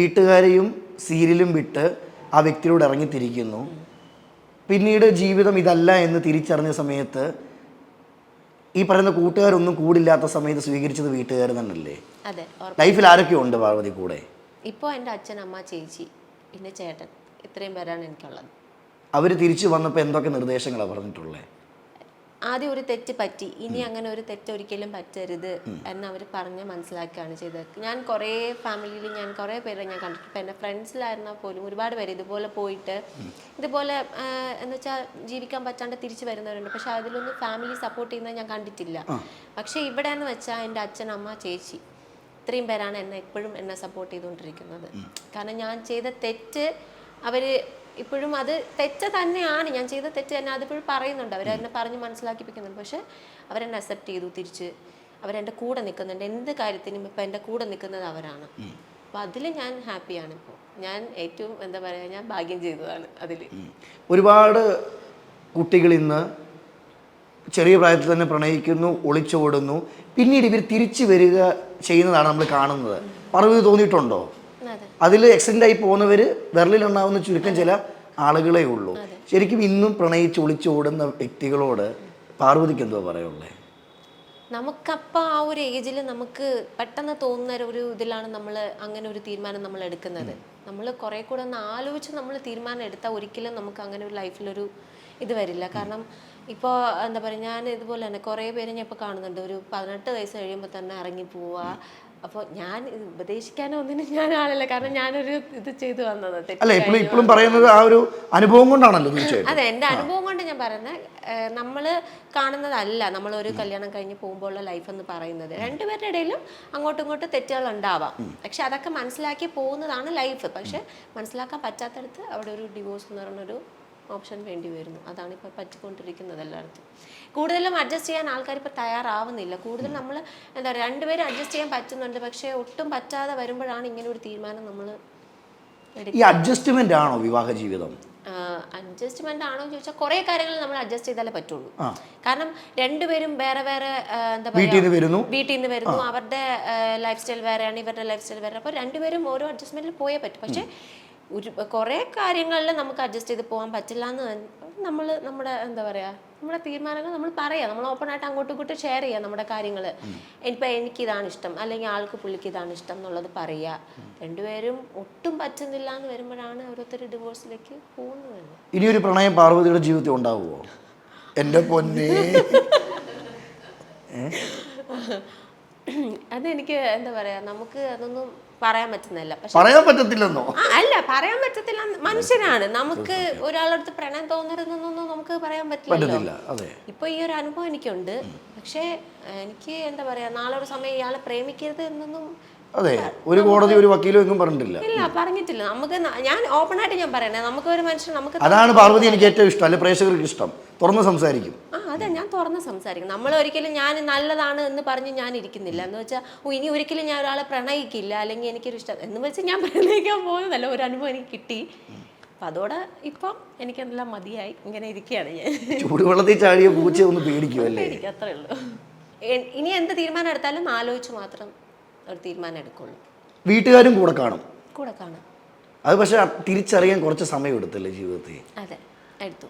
വീട്ടുകാരെയും സീരിയലും വിട്ട് ആ വ്യക്തിയോട് ഇറങ്ങിത്തിരിക്കുന്നു. പിന്നീട് ജീവിതം ഇതല്ല എന്ന് തിരിച്ചറിഞ്ഞ സമയത്ത് ഈ പറയുന്ന കൂട്ടുകാരൊന്നും കൂടില്ലാത്ത സമയത്ത് സ്വീകരിച്ചത് വീട്ടുകാർ തന്നെയല്ലേ? അതെ. ലൈഫിൽ ആരൊക്കെ ഉണ്ട് പാർവതി കൂടെ? ഇപ്പോൾ എൻ്റെ അച്ഛൻ, അമ്മ, ചേച്ചി, പിന്നെ ചേട്ടൻ, ഇത്രയും പേരാണ് എനിക്കുള്ളത്. അവർ തിരിച്ചു വന്നപ്പോൾ എന്തൊക്കെ നിർദ്ദേശങ്ങളാണ് പറഞ്ഞിട്ടുള്ളത്? ആദ്യം ഒരു തെറ്റ് പറ്റി, ഇനി അങ്ങനെ ഒരു തെറ്റ് ഒരിക്കലും പറ്റരുത് എന്ന് അവർ പറഞ്ഞ് മനസ്സിലാക്കുകയാണ് ചെയ്തത്. ഞാൻ കുറേ ഫാമിലിയിൽ ഞാൻ കുറേ പേരെ ഞാൻ കണ്ടിട്ടുണ്ട്. ഇപ്പം എൻ്റെ ഫ്രണ്ട്സിലായിരുന്നാൽ പോലും ഒരുപാട് പേര് ഇതുപോലെ പോയിട്ട് ഇതുപോലെ എന്ന് വെച്ചാൽ ജീവിക്കാൻ പറ്റാണ്ട് തിരിച്ചു വരുന്നവരുണ്ട്. പക്ഷെ അതിലൊന്നും ഫാമിലി സപ്പോർട്ട് ചെയ്യുന്നത് ഞാൻ കണ്ടിട്ടില്ല. പക്ഷേ ഇവിടെ എന്ന് വെച്ചാൽ എൻ്റെ അച്ഛൻ, അമ്മ, ചേച്ചി ഇത്രയും പേരാണ് എപ്പോഴും എന്നെ സപ്പോർട്ട് ചെയ്തുകൊണ്ടിരിക്കുന്നത്. കാരണം ഞാൻ ചെയ്ത തെറ്റ് അവർ ഇപ്പോഴും അത് തെറ്റ് തന്നെയാണ്, ഞാൻ ചെയ്ത തെറ്റ് തന്നെ അതിപ്പോഴും പറയുന്നുണ്ട്. അവരെന്നെ പറഞ്ഞ് മനസ്സിലാക്കിപ്പിക്കുന്നുണ്ട്. പക്ഷെ അവരെന്നെ അക്സെപ്റ്റ് ചെയ്തു. തിരിച്ച് അവരെൻ്റെ കൂടെ നിൽക്കുന്നുണ്ട്. എന്ത് കാര്യത്തിനും ഇപ്പം എൻ്റെ കൂടെ നിൽക്കുന്നത് അവരാണ്. അപ്പോൾ അതിൽ ഞാൻ ഹാപ്പിയാണ്. ഇപ്പോൾ ഞാൻ ഏറ്റവും എന്താ പറയുക, ഞാൻ ഭാഗ്യം ചെയ്തതാണ് അതിൽ. ഒരുപാട് കുട്ടികൾ ഇന്ന് ചെറിയ പ്രായത്തിൽ തന്നെ പ്രണയിക്കുന്നു, ഒളിച്ചോടുന്നു, പിന്നീട് ഇവർ തിരിച്ചു വരിക ചെയ്യുന്നതാണ് നമ്മൾ കാണുന്നത്. പാർവതി തോന്നിയിട്ടുണ്ടോ? അതിൽ ആയി പോകുന്നവർ വിരലിലുണ്ടാവുന്ന ചുരുക്കം ചില ആളുകളേ ഉള്ളൂ. ശരിക്കും ഇന്നും പ്രണയിച്ച് ഒളിച്ചോടുന്ന വ്യക്തികളോട് പാർവതിക്ക് എന്തോ പറയുള്ളേ? നമുക്കപ്പോൾ ആ ഒരു ഏജിൽ നമുക്ക് പെട്ടെന്ന് തോന്നുന്ന ഒരു ഇതിലാണ് നമ്മൾ അങ്ങനെ ഒരു തീരുമാനം നമ്മൾ എടുക്കുന്നത്. നമ്മൾ കുറേ കൂടെ ഒന്ന് ആലോചിച്ച് നമ്മൾ തീരുമാനം എടുത്താൽ ഒരിക്കലും നമുക്ക് അങ്ങനെ ഒരു ലൈഫിലൊരു ഇത് വരില്ല. കാരണം ഇപ്പോൾ എന്താ പറയുക, ഞാൻ ഇതുപോലെ തന്നെ കുറേ പേര് ഞാൻ ഇപ്പോൾ കാണുന്നുണ്ട്, ഒരു 18 വയസ്സ് കഴിയുമ്പോൾ തന്നെ ഇറങ്ങി പോവുക. അപ്പോൾ ഞാൻ ഉപദേശിക്കാനോ ഒന്നിനും ഞാൻ ആളല്ല. കാരണം ഞാനൊരു ഇത് ചെയ്തു വന്നത് ഇപ്പോഴും പറയുന്നത് ആ ഒരു അനുഭവം കൊണ്ടാണല്ലോ. അതെ, എൻ്റെ അനുഭവം കൊണ്ട് ഞാൻ പറയുന്നത്, നമ്മൾ കാണുന്നതല്ല നമ്മളൊരു കല്യാണം കഴിഞ്ഞ് പോകുമ്പോൾ ഉള്ള ലൈഫ് എന്ന് പറയുന്നത്. രണ്ടുപേരുടെ ഇടയിലും അങ്ങോട്ടും ഇങ്ങോട്ടും തെറ്റുകൾ ഉണ്ടാവാം. പക്ഷെ അതൊക്കെ മനസ്സിലാക്കി പോകുന്നതാണ് ലൈഫ്. പക്ഷെ മനസ്സിലാക്കാൻ പറ്റാത്തടത്ത് അവിടെ ഒരു ഡിവോഴ്സ് എന്ന് പറയുന്നൊരു ഓപ്ഷൻ വേണ്ടി വരുന്നു. അതാണ് ഇപ്പോൾ പറ്റിക്കൊണ്ടിരിക്കുന്നത് എല്ലായിടത്തും. കൂടുതലും അഡ്ജസ്റ്റ് ചെയ്യാൻ ആൾക്കാർ ഇപ്പോൾ തയ്യാറാവുന്നില്ല. കൂടുതൽ നമ്മൾ എന്താ പറയുക, രണ്ടുപേരും അഡ്ജസ്റ്റ് ചെയ്യാൻ പറ്റുന്നുണ്ട്. പക്ഷേ ഒട്ടും പറ്റാതെ വരുമ്പോഴാണ് ഇങ്ങനെ ഒരു തീരുമാനം നമ്മൾ ഈ അഡ്ജസ്റ്റ്മെന്റ് ആണോ വിവാഹ ജീവിതം? അഡ്ജസ്റ്റ്മെന്റ് ആണോ എന്ന് ചോദിച്ചാൽ കുറേ കാര്യങ്ങൾ നമ്മൾ അഡ്ജസ്റ്റ് ചെയ്താലേ പറ്റുള്ളൂ. കാരണം രണ്ടുപേരും വേറെ വേറെ എന്താ പറയുക, വീട്ടിൽ നിന്ന് വരുന്നു, അവരുടെ ലൈഫ് സ്റ്റൈൽ വേറെയാണ്, ഇവരുടെ ലൈഫ് സ്റ്റൈൽ വേറെ. അപ്പോൾ രണ്ടുപേരും ഓരോ അഡ്ജസ്റ്റ്മെന്റിൽ പോയേ പറ്റും. പക്ഷേ കുറേ കാര്യങ്ങളിൽ നമുക്ക് അഡ്ജസ്റ്റ് ചെയ്ത് പോകാൻ പറ്റില്ല എന്ന് നമ്മൾ നമ്മുടെ എന്താ പറയുക, നമ്മുടെ തീരുമാനങ്ങൾ നമ്മൾ പറയാം. നമ്മൾ ഓപ്പണായിട്ട് അങ്ങോട്ടും ഇങ്ങോട്ടും ഷെയർ ചെയ്യാം നമ്മുടെ കാര്യങ്ങൾ. ഇപ്പം എനിക്കിതാണ് ഇഷ്ടം, അല്ലെങ്കിൽ ആൾക്ക് പുള്ളിക്ക് ഇതാണ് ഇഷ്ടം എന്നുള്ളത് പറയുക. രണ്ടുപേരും ഒട്ടും പറ്റുന്നില്ല എന്ന് വരുമ്പോഴാണ് ഓരോരുത്തർ ഡിവോഴ്സിലേക്ക് പോകുന്നത്. ഇനിയൊരു പ്രണയം പാർവതിയുടെ ജീവിതത്തിൽ ഉണ്ടാവുമോ? എൻ്റെ പൊന്നേ, അതെനിക്ക് എന്താ പറയാ, നമുക്ക് അതൊന്നും പറയാൻ പറ്റുന്നില്ല. പറയാൻ പറ്റത്തില്ലെന്നോ? അല്ല, പറയാൻ പറ്റത്തില്ല. മനുഷ്യനാണ്, നമുക്ക് ഒരാളടുത്ത് പ്രണയം തോന്നരുതെന്നൊന്നും നമുക്ക് പറയാൻ പറ്റില്ല. ഇപ്പൊ ഈ ഒരു അനുഭവം എനിക്കുണ്ട്. പക്ഷെ എനിക്ക് എന്താ പറയാ, നാളെ ഒരു സമയം ഇയാളെ പ്രേമിക്കരുത് എന്നൊന്നും അതെ ഒരു കോടതി ഒരു വക്കീലും എങ്ങും പറഞ്ഞിട്ടില്ല. ഇല്ല, പറഞ്ഞിട്ടില്ല. നമുക്ക് ഞാൻ ഓപ്പൺ ആയിട്ട് ഞാൻ പറയണേ, നമുക്ക് ഒരു മനുഷ്യൻ നമുക്ക് അതാണ് പാർവതി എനിക്ക് ഏറ്റവും ഇഷ്ടം. അല്ലെ പ്രേക്ഷകർക്ക് ഇഷ്ടം, തുറന്ന് സംസാരിക്കും. അതെ, ഞാൻ തുറന്ന് സംസാരിക്കും. നമ്മൾ ഒരിക്കലും ഞാൻ നല്ലതാണ് എന്ന് പറഞ്ഞ് ഞാൻ ഇരിക്കുന്നില്ല. എന്ന് വെച്ചാൽ ഇനി ഒരിക്കലും ഞാൻ ഒരാളെ പ്രണയിക്കില്ല, അല്ലെങ്കിൽ എനിക്കൊരു ഇഷ്ടം എന്ന് വെച്ചാൽ ഞാൻ പ്രണയിക്കാൻ പോകുന്നതല്ല. ഒരു അനുഭവം എനിക്ക് കിട്ടി. അപ്പം അതോടെ ഇപ്പം എനിക്കെല്ലാം മതിയായി, ഇങ്ങനെ ഇരിക്കുകയാണ് ഞാൻ. ചൂടുവെള്ളത്തിൽ ചാടിയ പൂച്ച ഒന്ന് പേടിക്കുമല്ലേ? അത്രേ ഉള്ളൂ. ഇനി എന്ത് തീരുമാനം എടുത്താലും ആലോചിച്ച് മാത്രം ഒരു തീരുമാനം എടുക്കുള്ളൂ. വീട്ടുകാരും കൂടെ കാണും. കൂടെ കാണും. അത് പക്ഷെ തിരിച്ചറിയാൻ കുറച്ച് സമയം എടുത്തല്ലേ ജീവിതത്തിൽ? അതെ, എടുത്തു.